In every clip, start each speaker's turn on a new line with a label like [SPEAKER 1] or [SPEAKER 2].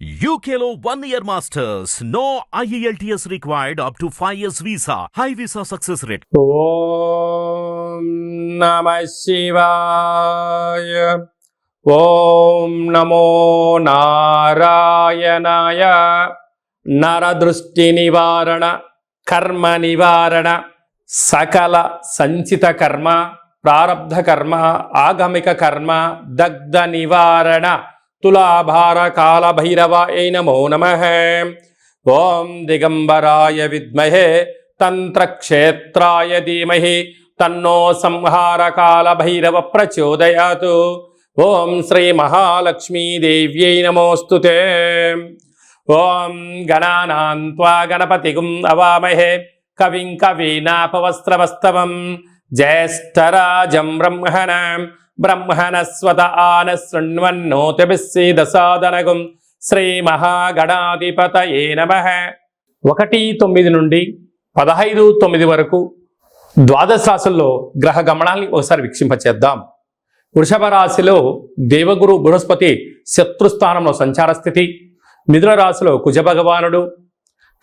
[SPEAKER 1] UKLO 1 year masters. No IELTS required up to 5 years visa. High visa success rate.
[SPEAKER 2] ఓం నమః శివాయ. ఓం నమో నారాయణాయ. నరదృష్టి నివారణ, కర్మ నివారణ, సకల సంచిత కర్మ, ప్రారబ్ధ కర్మ, ఆగమిక కర్మ, దగ్ధ నివారణ, తులాభార కాల భైరవాయ నమో నమః. ఓం దిగంబరాయ విద్మహే తంత్రక్షేత్రాయ ధీమహి తన్నో సంహార కాల భైరవ ప్రచోదయాతు. ఓం శ్రీ మహాలక్ష్మీదేవ్యై నమోస్తుతే. ఓం గణానాం త్వా గణపతిగుం అవామహే కవిం కవీనాపవస్త్రవస్తవం జ్యేష్ఠరాజం బ్రహ్మణస్వత ఆన శృణ్వన్నోతిభిస్సీదసాదనగుం. శ్రీ మహాగణాధిపతయే నమః. 1-9 నుండి 15-9 వరకు ద్వాదశ రాశుల్లో గ్రహ గమనాల్ని ఒకసారి వీక్షింపచేద్దాం. వృషభ రాశిలో దేవగురు బృహస్పతి శత్రుస్థానంలో సంచార స్థితి, మిథున రాశిలో కుజ భగవానుడు,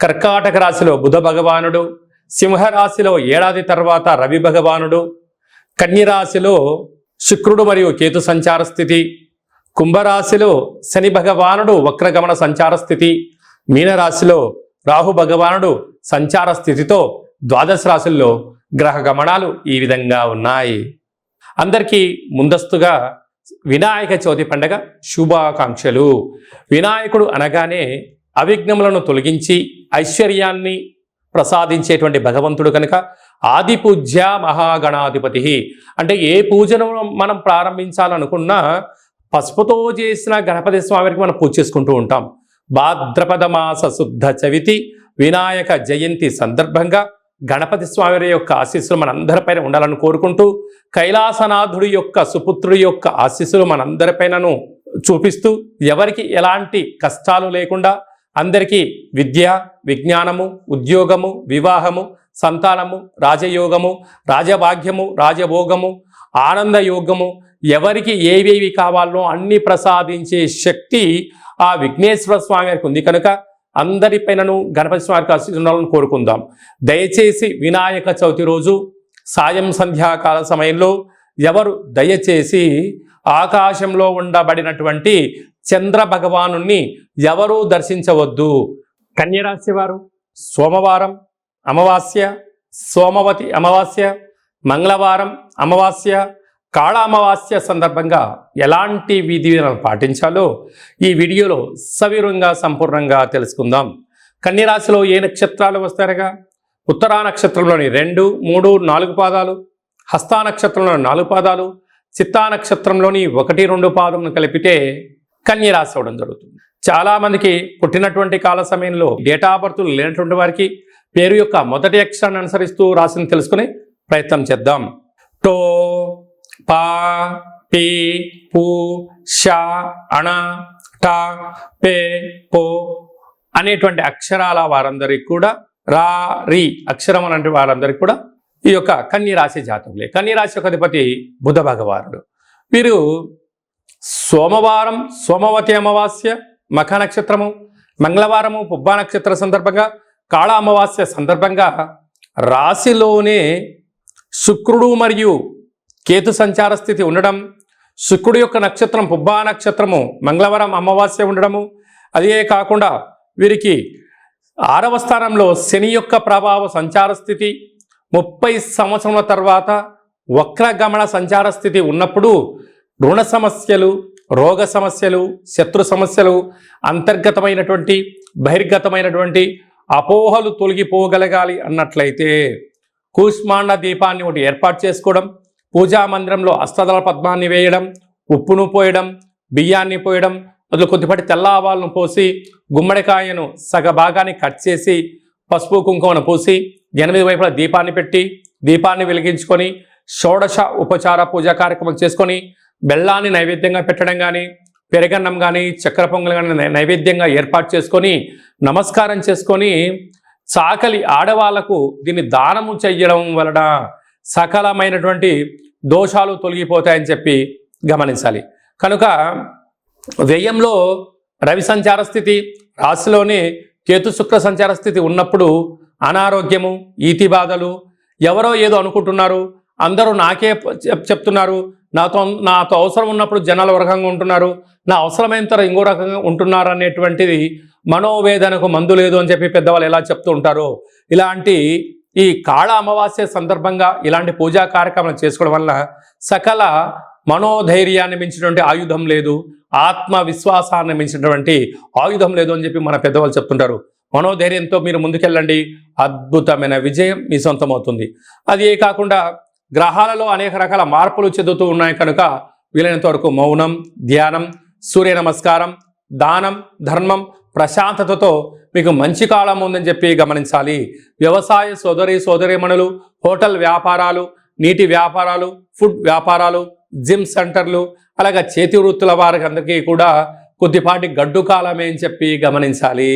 [SPEAKER 2] కర్కాటక రాశిలో బుధ భగవానుడు, సింహరాశిలో ఏడాది తర్వాత రవి భగవానుడు, కన్యరాశిలో శుక్రుడు మరియు కేతు సంచార స్థితి, కుంభరాశిలో శని భగవానుడు వక్రగమన సంచార స్థితి, మీనరాశిలో రాహు భగవానుడు సంచార స్థితితో ద్వాదశ రాశుల్లో గ్రహ గమనాలు ఈ విధంగా ఉన్నాయి. అందరికీ ముందస్తుగా వినాయక చవితి పండగ శుభాకాంక్షలు. వినాయకుడు అనగానే అవిఘ్నములను తొలగించి ఐశ్వర్యాన్ని ప్రసాదించేటువంటి భగవంతుడు కనుక ఆది పూజ్య మహాగణాధిపతి. అంటే ఏ పూజను మనం ప్రారంభించాలనుకున్నా పసుపుతో చేసిన గణపతి స్వామికి మనం పూజ చేసుకుంటూ ఉంటాం. భాద్రపద మాస శుద్ధ చవితి వినాయక జయంతి సందర్భంగా గణపతి స్వామి యొక్క ఆశీస్సులు మనందరిపైన ఉండాలని కోరుకుంటూ, కైలాసనాథుడి యొక్క సుపుత్రుడి యొక్క ఆశీస్సులు మనందరిపైనను చూపిస్తూ, ఎవరికి ఎలాంటి కష్టాలు లేకుండా అందరికీ విద్య, విజ్ఞానము, ఉద్యోగము, వివాహము, సంతానము, రాజయోగము, రాజభాగ్యము, రాజభోగము, ఆనందయోగము, ఎవరికి ఏవేవి కావాలో అన్ని ప్రసాదించే శక్తి ఆ విఘ్నేశ్వర స్వామి వారికి ఉంది కనుక అందరిపైనను గణపతి స్వామికి ఆశీస్సులను కోరుకుందాం. దయచేసి వినాయక చవితి రోజు సాయం సంధ్యాకాల సమయంలో ఎవరు దయచేసి ఆకాశంలో ఉండబడినటువంటి చంద్ర భగవాను ఎవరూ దర్శించవద్దు. కన్యరాశి వారు సోమవారం అమావాస్య, సోమవతి అమావాస్య, మంగళవారం అమావాస్య, కాళ అమావాస్య సందర్భంగా ఎలాంటి విధి విధానాలు పాటించాలో ఈ వీడియోలో సవివరంగా సంపూర్ణంగా తెలుసుకుందాం. కన్యరాశిలో ఏ నక్షత్రాలు వస్తారగా ఉత్తరా నక్షత్రంలోని 2, 3, 4 పాదాలు, హస్తా నక్షత్రంలోని 4 పాదాలు, చిత్తా నక్షత్రంలోని 1, 2 పాదములను కలిపితే కన్యరాశి అవడం జరుగుతుంది. చాలామందికి పుట్టినటువంటి కాల సమయంలో డేటా ఆఫ్ బర్త్ లేనటువంటి వారికి పేరు యొక్క మొదటి అక్షరాన్ని అనుసరిస్తూ రాశిని తెలుసుకునే ప్రయత్నం చేద్దాం. టో, పా, పి, పు, ష, అణ, ట, పే, పో అనేటువంటి అక్షరాల వారందరికీ కూడా, రా, రి అక్షరం అనే వారందరికీ కూడా ఈ యొక్క కన్యరాశి జాతకులే. కన్యరాశి యొక్క అధిపతి బుధ భగవానుడు. వీరు సోమవారం సోమవతి అమావాస్య మఖ నక్షత్రము, మంగళవారము పుబ్బా నక్షత్ర సందర్భంగా, కాళ అమావాస్య సందర్భంగా రాశిలోనే శుక్రుడు మరియు కేతు సంచార స్థితి ఉండడం, శుక్రుడు యొక్క నక్షత్రం పుబ్బా నక్షత్రము మంగళవారం అమావాస్య ఉండడము, అదే కాకుండా వీరికి 6వ స్థానంలో శని యొక్క ప్రభావ సంచార స్థితి, 30 సంవత్సరాల తర్వాత వక్రగమన సంచార స్థితి ఉన్నప్పుడు రుణ సమస్యలు, రోగ సమస్యలు, శత్రు సమస్యలు, అంతర్గతమైనటువంటి బహిర్గతమైనటువంటి అపోహలు తొలగిపోగలగాలి అన్నట్లయితే కూష్మాండ దీపాన్ని ఒకటి ఏర్పాటు చేసుకోవడం, పూజా మందిరంలో అష్టదళ పద్మాన్ని వేయడం, ఉప్పును పోయడం, బియ్యాన్ని పోయడం, అందులో కొద్దిపాటి తెల్ల ఆవాలను పోసి గుమ్మడికాయను సగ భాగాన్ని కట్ చేసి పసుపు కుంకుమను పూసి 8 వైపుల దీపాన్ని పెట్టి దీపాన్ని వెలిగించుకొని షోడశ ఉపచార పూజా కార్యక్రమం చేసుకొని బెల్లాన్ని నైవేద్యంగా పెట్టడం కానీ, పెరగన్నం కానీ, చక్కెర పొంగల్ కానీ నైవేద్యంగా ఏర్పాటు చేసుకొని నమస్కారం చేసుకొని చాకలి ఆడవాళ్లకు దీన్ని దానము చెయ్యడం వలన సకలమైనటువంటి దోషాలు తొలగిపోతాయని చెప్పి గమనించాలి. కనుక వ్యయంలో రవి సంచార స్థితి రాశిలోనే కేతు శుక్ర సంచార స్థితి ఉన్నప్పుడు అనారోగ్యము, ఈతి బాధలు, ఎవరో ఏదో అనుకుంటున్నారు, అందరూ నాకే చెప్తున్నారు, నాతో అవసరం ఉన్నప్పుడు జనాలు ఒక రకంగా ఉంటున్నారు, నా అవసరమైన తర్వాత ఇంకో రకంగా ఉంటున్నారు అనేటువంటిది మనోవేదనకు మందు లేదు అని చెప్పి పెద్దవాళ్ళు ఎలా చెప్తూ ఉంటారో, ఇలాంటి ఈ కాళ అమావాస్య సందర్భంగా ఇలాంటి పూజా కార్యక్రమాలు చేసుకోవడం వల్ల సకల మనోధైర్యాన్ని మించినటువంటి ఆయుధం లేదు, ఆత్మవిశ్వాసాన్ని మించినటువంటి ఆయుధం లేదు అని చెప్పి మన పెద్దవాళ్ళు చెప్తుంటారు. మనోధైర్యంతో మీరు ముందుకెళ్ళండి, అద్భుతమైన విజయం మీ సొంతమవుతుంది. అది కాకుండా గ్రహాలలో అనేక రకాల మార్పులు చెందుతూ ఉన్నాయి కనుక వీలైనంత వరకు మౌనం, ధ్యానం, సూర్య నమస్కారం, దానం, ధర్మం, ప్రశాంతతతో మీకు మంచి కాలం ఉందని చెప్పి గమనించాలి. వ్యవసాయ సోదరీమణులు, హోటల్ వ్యాపారాలు, నీటి వ్యాపారాలు, ఫుడ్ వ్యాపారాలు, జిమ్ సెంటర్లు, అలాగే చేతి వృత్తుల వారికి అందరికీ కూడా కొద్దిపాటి గడ్డు కాలమే అని చెప్పి గమనించాలి.